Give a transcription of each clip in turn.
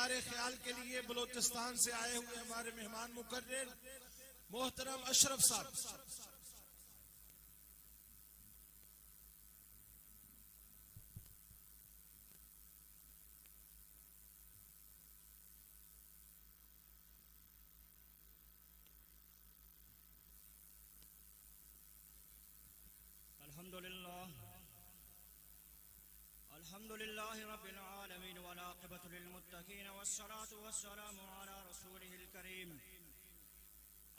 اظہار خیال کے لیے بلوچستان سے آئے ہوئے ہمارے مہمان مقرر محترم اشرف صاحب. الحمد لله رب العالمين والعاقبة للمتقين والصلاة والسلام على رسوله الكريم.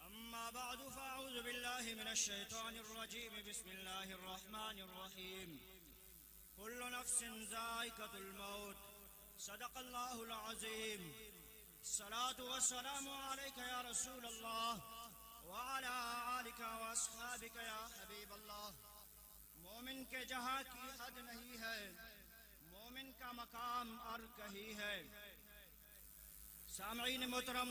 أما بعد فأعوذ بالله من الشيطان الرجيم. بسم الله الرحمن الرحيم. كل نفس ذائقة الموت. صدق الله العظيم. الصلاة والسلام عليك يا رسول الله وعلى آلك وأصحابك يا حبيب الله. مومن کے جہاں کی حد نہیں ہے، مومن کا مقام اور کہیں ہے. سامعین محترم،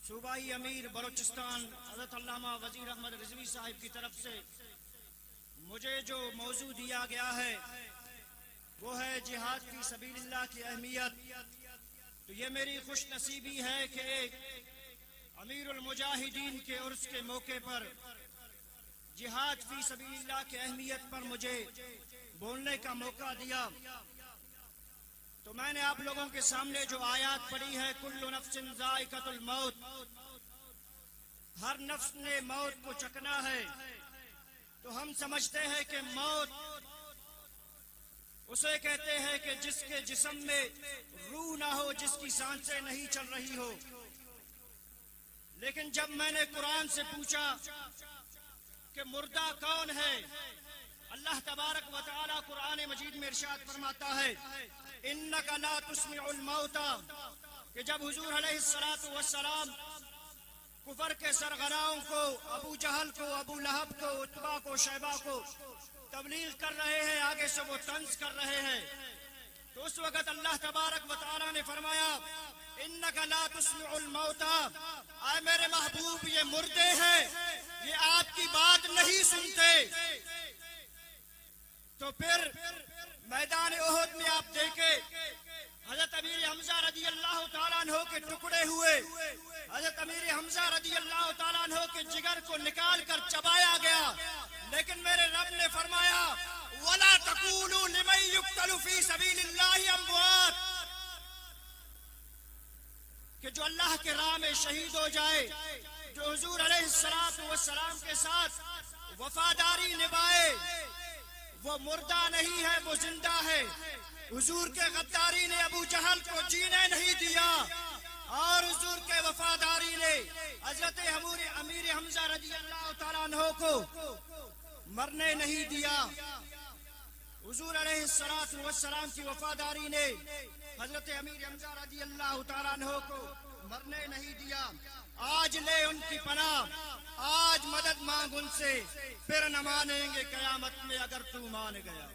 صوبائی امیر بلوچستان حضرت علامہ وزیر احمد رضوی صاحب کی طرف سے مجھے جو موضوع دیا گیا ہے وہ ہے جہاد فی سبیل اللہ کی اہمیت. تو یہ میری خوش نصیبی ہے کہ امیر المجاہدین کے عرس کے موقع پر جہاد فی سبیل اللہ کی اہمیت پر مجھے بولنے کا موقع دیا. تو میں نے آپ لوگوں کے سامنے جو آیات پڑھی ہے، کل نفس ذائقۃ الموت، ہر نفس نے موت کو چکھنا ہے. تو ہم سمجھتے ہیں کہ موت اسے کہتے ہیں کہ جس کے جسم میں روح نہ ہو، جس کی سانسیں نہیں چل رہی ہو. لیکن جب میں نے قرآن سے پوچھا کہ مردہ کون ہے، اللہ تبارک و تعالی قرآن مجید میں ارشاد فرماتا ہے انک لا تسمع الموتى، کہ جب حضور علیہ السلام کفر کے سرغناؤں کو، ابو جہل کو، ابو لہب کو، عتبہ کو، شیبہ کو تبلیغ کر رہے ہیں، آگے سے وہ طنز کر رہے ہیں، تو اس وقت اللہ تبارک و تعالی نے فرمایا انک لا تسمع الموتى، اے میرے محبوب یہ مردے ہیں، یہ آپ کی بات نہیں سنتے. تو پھر میدان احد میں آپ دیکھیں حضرت امیر حمزہ رضی اللہ تعالیٰ عنہ کے ٹکڑے ہوئے، حضرت امیر حمزہ رضی اللہ تعالیٰ عنہ کے جگر کو نکال کر چبایا گیا. لیکن میرے رب نے فرمایا وَلَا تَقُولُوا لِمَن يُقْتَلُ فِي سَبِيلِ اللَّهِ أَمْوَاتٌ، کہ جو اللہ کے راہ میں شہید ہو جائے، جو حضور علیہ السلام کے ساتھ وفاداری نبھائے، وہ مردہ نہیں ہے، وہ زندہ ہے. حضور کے غداری نے ابو جہل کو جینے نہیں دیا، اور حضور کے وفاداری نے حضرت امیر حمزہ رضی اللہ تعالیٰ عنہ کو مرنے نہیں دیا. حضور علیہ السلام کی وفاداری نے حضرت امیر حمزہ رضی اللہ تعالیٰ عنہ کو مرنے نہیں دیا. آج لے ان کی پناہ، آج مدد مانگ ان سے، پھر نہ مانیں گے قیامت میں اگر تو مان گیا.